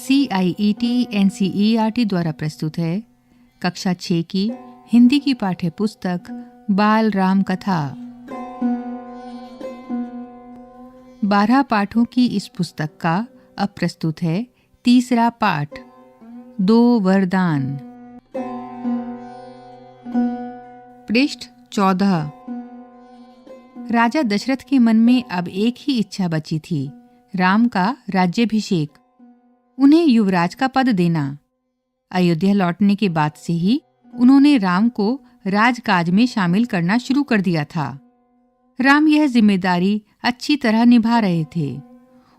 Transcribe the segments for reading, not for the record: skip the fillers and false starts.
CIET NCERT द्वारा प्रस्तुत है कक्षा 6 की हिंदी की पाठ्य पुस्तक बाल राम कथा। 12 पाठों की इस पुस्तक का अब प्रस्तुत है तीसरा पाठ, 2 वरदान। पृष्ठ 14। राजा दशरथ के मन में अब एक ही इच्छा बची थी, राम का राज्याभिषेक, उन्हें युवराज का पद देना। अयोध्या लौटने के बाद से ही उन्होंने राम को राजकाज में शामिल करना शुरू कर दिया था। राम यह जिम्मेदारी अच्छी तरह निभा रहे थे।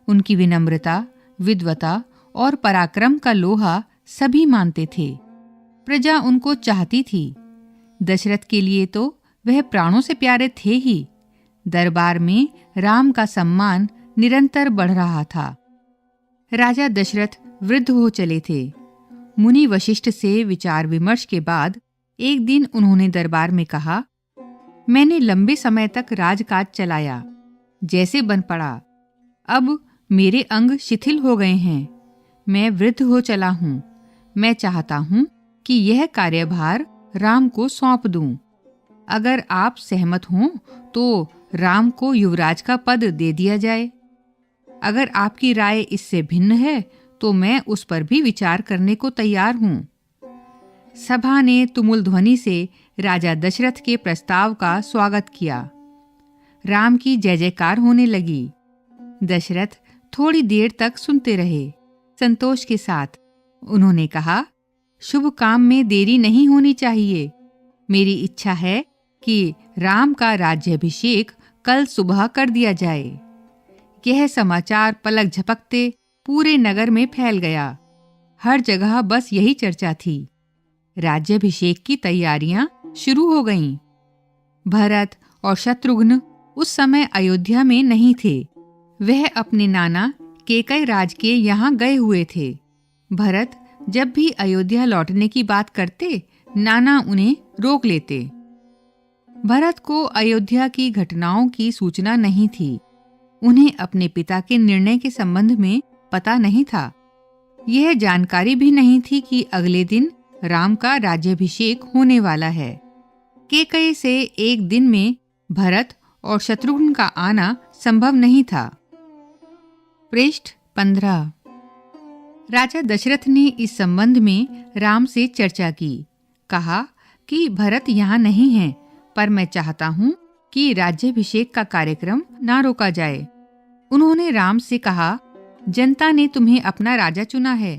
उनकी विनम्रता, विद्वता और पराक्रम का लोहा सभी मानते थे। प्रजा उनको चाहती थी। दशरथ के लिए तो वह प्राणों से प्यारे थे ही। दरबार में राम का सम्मान निरंतर बढ़ रहा था। राजा दशरथ वृद्ध हो चले थे। मुनि वशिष्ठ से विचार विमर्श के बाद एक दिन उन्होंने दरबार में कहा, मैंने लंबे समय तक राजकाज चलाया, जैसे बन पड़ा। अब मेरे अंग शिथिल हो गए हैं। मैं वृद्ध हो चला हूँ। मैं चाहता हूँ कि यह कार्यभार राम को सौंप दूं। अगर आप सहमत हों तो राम को युवराज का पद दे दिया जाए। अगर आपकी राय इससे भिन्न है तो मैं उस पर भी विचार करने को तैयार हूं। सभा ने तुमुल ध्वनि से राजा दशरथ के प्रस्ताव का स्वागत किया। राम की जय जयकार होने लगी। दशरथ थोड़ी देर तक सुनते रहे, संतोष के साथ। उन्होंने कहा, शुभ काम में देरी नहीं होनी चाहिए। मेरी इच्छा है कि राम का राज्याभिषेक कल सुबह कर दिया जाए। यह समाचार पलक झपकते पूरे नगर में फैल गया। हर जगह बस यही चर्चा थी। राज्याभिषेक की तैयारियां शुरू हो गईं। भरत और शत्रुघ्न उस समय अयोध्या में नहीं थे। वह अपने नाना केकई राज के यहाँ गए हुए थे। भरत जब भी अयोध्या लौटने की बात करते, नाना उन्हें रोक लेते। भरत को अयोध्या की घटनाओं की सूचना नहीं थी। उन्हें अपने पिता के निर्णय के संबंध में पता नहीं था। यह जानकारी भी नहीं थी कि अगले दिन राम का राज्याभिषेक होने वाला है। केकई से एक दिन में भरत और शत्रुघ्न का आना संभव नहीं था। पृष्ठ 15। राजा दशरथ ने इस संबंध में राम से चर्चा की। कहा कि भरत यहाँ नहीं है, पर मैं चाहता हूँ कि राज्याभिषेक का कार्यक्रम ना रोका जाए। उन्होंने राम से कहा, जनता ने तुम्हें अपना राजा चुना है।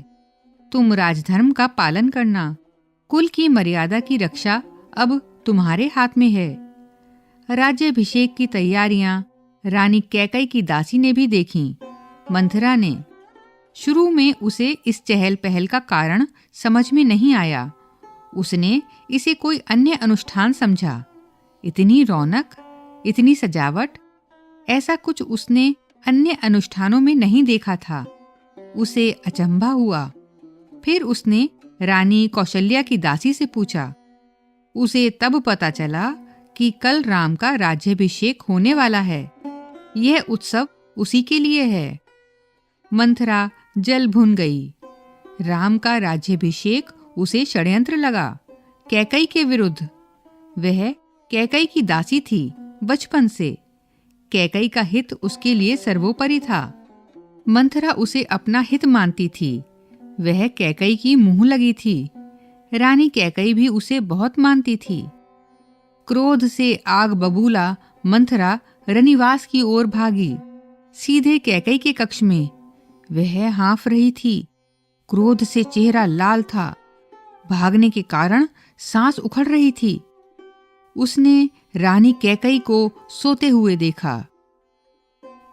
तुम राजधर्म का पालन करना। कुल की मर्यादा की रक्षा अब तुम्हारे हाथ में है। राज्याभिषेक की तैयारियां रानी कैकई की दासी ने भी देखीं। मंथरा ने। शुरू में उसे इस चहल पहल का कारण समझ में नहीं आया। उसने इसे कोई अन्य अनुष्ठान समझा। इतनी रौनक, इतनी सजावट, ऐसा कुछ उसने अन्य अनुष्ठानों में नहीं देखा था। उसे अचंभा हुआ। फिर उसने रानी कौशल्या की दासी से पूछा। उसे तब पता चला कि कल राम का राज्याभिषेक होने वाला है। यह उत्सव उसी के लिए है। मंथरा जल भुन गई। राम का राज्याभिषेक उसे षड्यंत्र लगा, कैकई के विरुद्ध। वह कैकई की दासी थी बचपन से। कैकई का हित उसके लिए सर्वोपरि था। मंथरा उसे अपना हित मानती थी। वह कैकई की मुंह लगी थी। रानी कैकई भी उसे बहुत मानती थी। क्रोध से आग बबूला मंथरा रनिवास की ओर भागी, सीधे कैकई के कक्ष में। वह हाँफ रही थी। क्रोध से चेहरा लाल था। भागने के कारण सांस उखड़ रही थी। उसने रानी कैकई को सोते हुए देखा।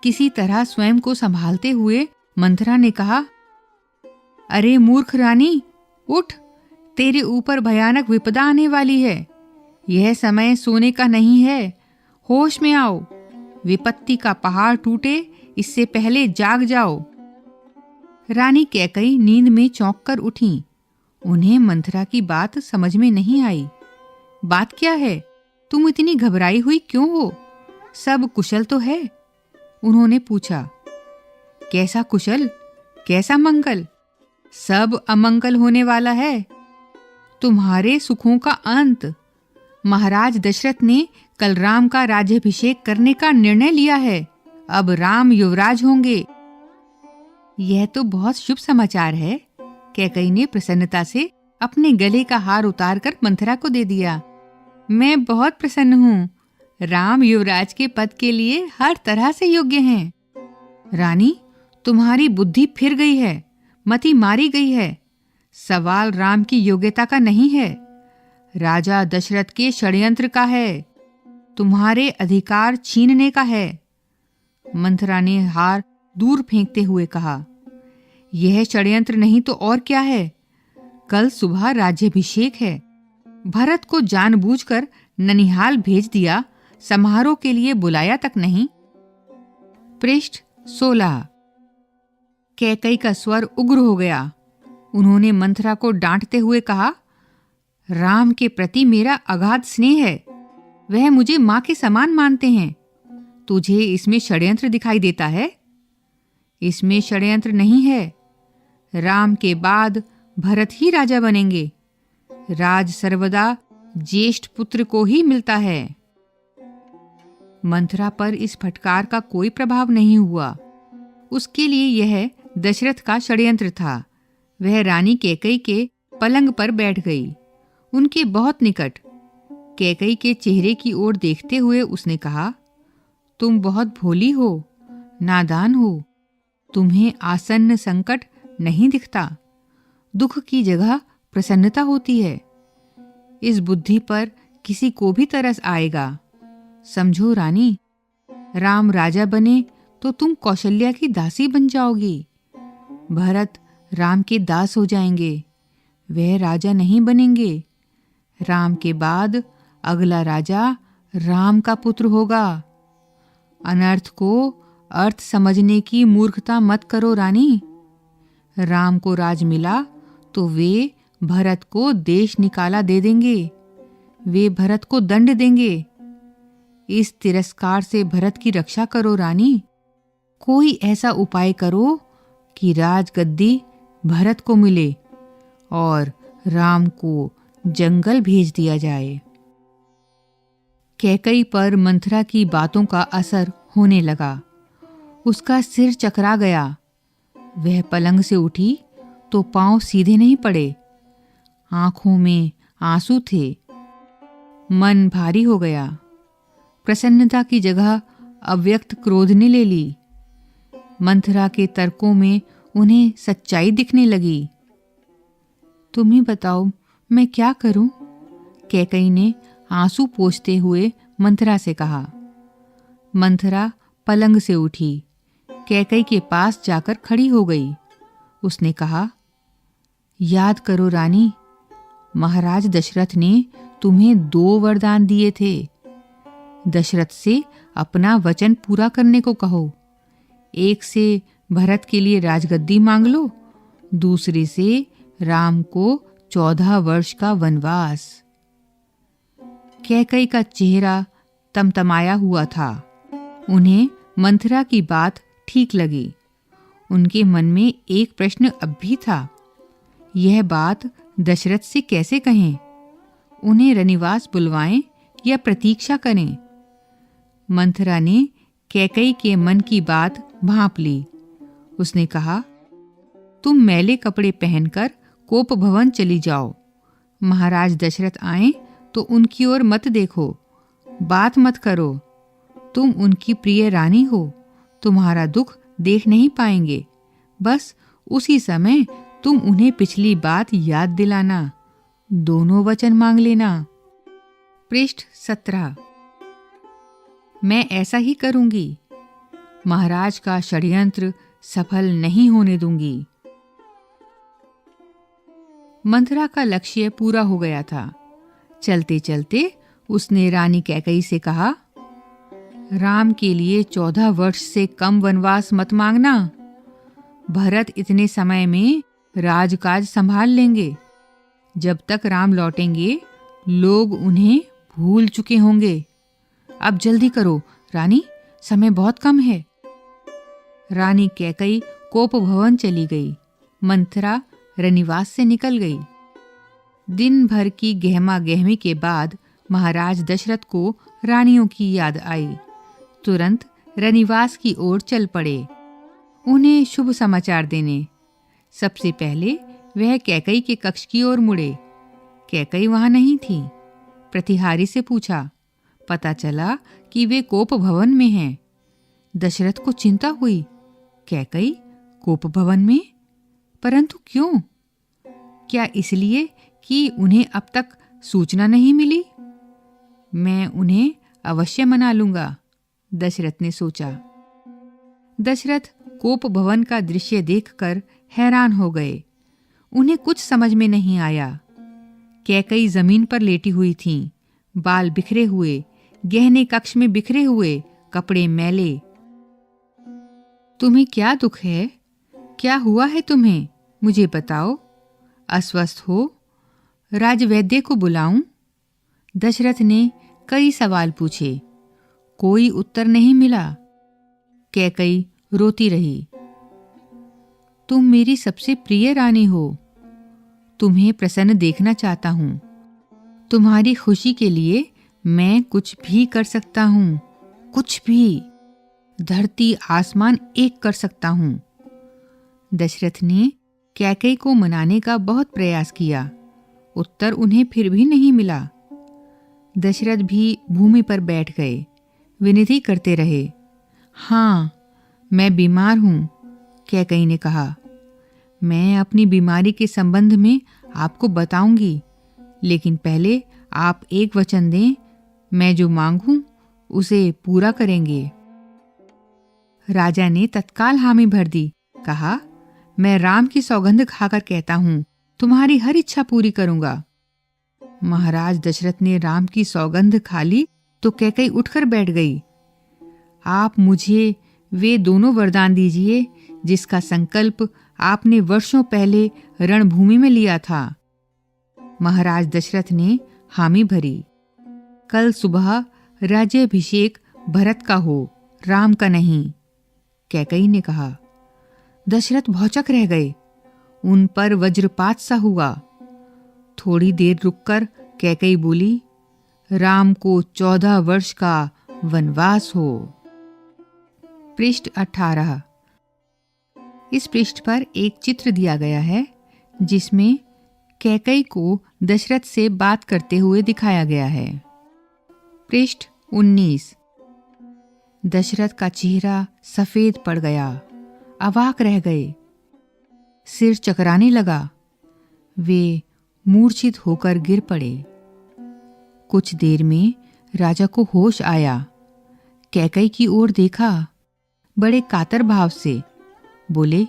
किसी तरह स्वयं को संभालते हुए मंथरा ने कहा, अरे मूर्ख रानी, उठ, तेरे ऊपर भयानक विपदा आने वाली है। यह समय सोने का नहीं है। होश में आओ। विपत्ति का पहाड़ टूटे इससे पहले जाग जाओ। रानी कैकई नींद में चौंक कर उठी। उन्हें मंथरा की बात समझ में नहीं आई। बात क्या है? तुम इतनी घबराई हुई क्यों हो? सब कुशल तो है? उन्होंने पूछा, कैसा कुशल, कैसा मंगल? सब अमंगल होने वाला है। तुम्हारे सुखों का अंत। महाराज दशरथ ने कल राम का राज्याभिषेक करने का निर्णय लिया है। अब राम युवराज होंगे। यह तो बहुत शुभ समाचार है। कैकई ने प्रसन्नता से अपने गले का हार उतारकर मंथरा को दे दिया। मैं बहुत प्रसन्न हूँ। राम युवराज के पद के लिए हर तरह से योग्य हैं। रानी, तुम्हारी बुद्धि फिर गई है, मति मारी गई है। सवाल राम की योग्यता का नहीं है, राजा दशरथ के षड्यंत्र का है, तुम्हारे अधिकार छीनने का है। मंथरा ने हार दूर फेंकते हुए कहा, यह षड्यंत्र नहीं तो और क्या है? कल सुबह राज्याभिषेक है। भरत को जानबूझकर ननिहाल भेज दिया, समारोह के लिए बुलाया तक नहीं। पृष्ठ 16। कैकई का स्वर उग्र हो गया। उन्होंने मंथरा को डांटते हुए कहा, राम के प्रति मेरा अगाध स्नेह है। वह मुझे मां के समान मानते हैं। तुझे इसमें षड्यंत्र दिखाई देता है? इसमें षड्यंत्र नहीं है। राम के बाद भरत ही राजा बनेंगे। राज सर्वदा ज्येष्ठ पुत्र को ही मिलता है। मंथरा पर इस फटकार का कोई प्रभाव नहीं हुआ। उसके लिए यह दशरथ का षड्यंत्र था। वह रानी कैकई के पलंग पर बैठ गई, उनके बहुत निकट। कैकई के चेहरे की ओर देखते हुए उसने कहा, तुम बहुत भोली हो, नादान हो। तुम्हें आसन्न संकट नहीं दिखता। दुख की जगह प्रसन्नता होती है। इस बुद्धि पर किसी को भी तरस आएगा। समझो रानी, राम राजा बने तो तुम कौशल्या की दासी बन जाओगी। भरत राम के दास हो जाएंगे। वह राजा नहीं बनेंगे। राम के बाद अगला राजा राम का पुत्र होगा। अनर्थ को अर्थ समझने की मूर्खता मत करो रानी। राम को राज मिला तो वे भरत को देश निकाला दे देंगे। वे भरत को दंड देंगे। इस तिरस्कार से भरत की रक्षा करो रानी। कोई ऐसा उपाय करो कि राजगद्दी भरत को मिले और राम को जंगल भेज दिया जाए। कैकई पर मंथरा की बातों का असर होने लगा। उसका सिर चकरा गया। वह पलंग से उठी तो पांव सीधे नहीं पड़े। आंखों में आंसू थे। मन भारी हो गया। प्रसन्नता की जगह अव्यक्त क्रोध ने ले ली। मंथरा के तर्कों में उन्हें सच्चाई दिखने लगी। तुम ही बताओ, मैं क्या करूं? कैकई ने आंसू पोंछते हुए मंथरा से कहा। मंथरा पलंग से उठी, कैकई के पास जाकर खड़ी हो गई। उसने कहा, याद करो रानी, महाराज दशरथ ने तुम्हें 2 वरदान दिए थे। दशरथ से अपना वचन पूरा करने को कहो। एक से भरत के लिए राजगद्दी मांग लो, दूसरे से राम को 14 वर्ष का वनवास। कैकई का चेहरा तमतमाया हुआ था। उन्हें मंथरा की बात ठीक लगी। उनके मन में एक प्रश्न अब भी था, यह बात दशरथ से कैसे कहें? उन्हें रनिवास बुलवाएं या प्रतीक्षा करें? मंथरा ने कैकई के मन की बात भांप ली। उसने कहा, तुम मैले कपड़े पहनकर कोप भवन चली जाओ। महाराज दशरथ आए तो उनकी ओर मत देखो, बात मत करो। तुम उनकी प्रिय रानी हो, तुम्हारा दुख देख नहीं पाएंगे। बस उसी समय तुम उन्हें पिछली बात याद दिलाना। दोनों वचन मांग लेना। पृष्ठ 17। मैं ऐसा ही करूंगी। महाराज का षड्यंत्र सफल नहीं होने दूंगी। मंथरा का लक्ष्य पूरा हो गया था। चलते चलते उसने रानी कैकई से कहा, राम के लिए 14 वर्ष से कम वनवास मत मांगना। भरत इतने समय में राजकाज संभाल लेंगे। जब तक राम लौटेंगे लोग उन्हें भूल चुके होंगे। अब जल्दी करो रानी, समय बहुत कम है। रानी कैकई कोप भवन चली गई, मंथरा रनिवास से निकल गई। दिन भर की गहमा गहमी के बाद महाराज दशरथ को रानियों की याद आई। तुरंत रनिवास की ओर चल पड़े, उन्हें शुभ समाचार देने। सबसे पहले वह कैकई के कक्ष की ओर मुड़े। कैकई वहां नहीं थी। प्रतिहारी से पूछा, पता चला कि वे कोप भवन में हैं। दशरथ को चिंता हुई, कैकई कोप भवन में? परंतु क्यों? क्या इसलिए कि उन्हें अब तक सूचना नहीं मिली? मैं उन्हें अवश्य मना लूंगा, दशरथ ने सोचा। दशरथ कोप भवन का दृश्य देखकर हैरान हो गए। उन्हें कुछ समझ में नहीं आया। कैकई जमीन पर लेटी हुई थीं, बाल बिखरे हुए, गहने कक्ष में बिखरे हुए, कपड़े मैले। तुम्हें क्या दुख है? क्या हुआ है तुम्हें? मुझे बताओ। अस्वस्थ हो? राजवैद्य को बुलाऊं? दशरथ ने कई सवाल पूछे, कोई उत्तर नहीं मिला। कैकई रोती रही। तुम मेरी सबसे प्रिय रानी हो, तुम्हें प्रसन्न देखना चाहता हूं। तुम्हारी खुशी के लिए मैं कुछ भी कर सकता हूं, कुछ भी। धरती आसमान एक कर सकता हूं। दशरथ ने कैकई को मनाने का बहुत प्रयास किया, उत्तर उन्हें फिर भी नहीं मिला। दशरथ भी भूमि पर बैठ गए, विनती करते रहे। हाँ, मैं बीमार हूं, कैकई ने कहा। मैं अपनी बीमारी के संबंध में आपको बताऊंगी, लेकिन पहले आप एक वचन दें, मैं जो मांगूं उसे पूरा करेंगे। राजा ने तत्काल हामी भर दी। कहा, मैं राम की सौगंध खाकर कहता हूं, तुम्हारी हर इच्छा पूरी करूंगा। महाराज दशरथ ने राम की सौगंध खा ली तो कैकई उठकर बैठ गई। आप मुझे वे दोनों वरदान दीजिए जिसका संकल्प आपने वर्षों पहले रणभूमि में लिया था। महाराज दशरथ ने हामी भरी। कल सुबह राज्याभिषेक भरत का हो, राम का नहीं, कैकई ने कहा। दशरथ भौचक रह गए। उन पर वज्रपात सा हुआ। थोड़ी देर रुककर कैकई बोली, राम को 14 वर्ष का वनवास हो। पृष्ठ 18। इस पृष्ठ पर एक चित्र दिया गया है जिसमें कैकई को दशरथ से बात करते हुए दिखाया गया है। पृष्ठ 19। दशरथ का चेहरा सफेद पड़ गया, अवाक रह गए, सिर चकराने लगा। वे मूर्छित होकर गिर पड़े। कुछ देर में राजा को होश आया। कैकई की ओर देखा, बड़े कातर भाव से बोले,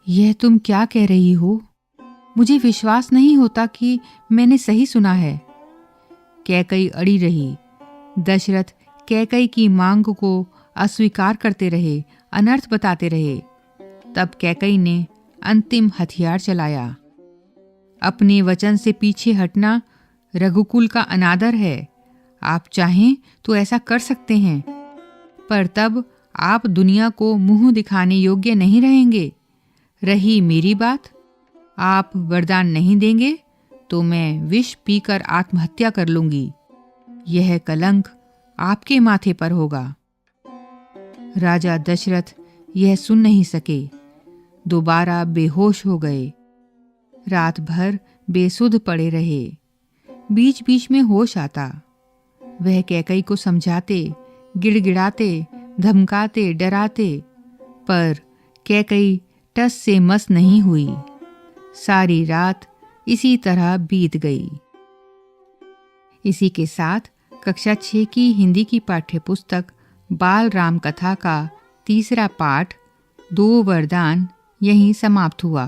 यह तुम क्या कह रही हो? मुझे विश्वास नहीं होता कि मैंने सही सुना है। कैकई अड़ी रही। दशरथ कैकई की मांग को अस्वीकार करते रहे, अनर्थ बताते रहे। तब कैकई ने अंतिम हथियार चलाया। अपने वचन से पीछे हटना रघुकुल का अनादर है। आप चाहें तो ऐसा कर सकते हैं, पर तब आप दुनिया को मुंह दिखाने योग्य नहीं रहेंगे। रही मेरी बात, आप वरदान नहीं देंगे तो मैं विष पीकर आत्महत्या कर लूंगी। यह कलंक आपके माथे पर होगा। राजा दशरथ यह सुन नहीं सके, दोबारा बेहोश हो गए। रात भर बेसुध पड़े रहे। बीच बीच में होश आता। वह कैकई को समझाते, गिड़गिड़ाते, धमकाते, डराते, पर कैकई टस से मस नहीं हुई। सारी रात इसी तरह बीत गई। इसी के साथ कक्षा 6 की हिंदी की पाठ्यपुस्तक बाल राम कथा का तीसरा पाठ 2 वरदान यहीं समाप्त हुआ।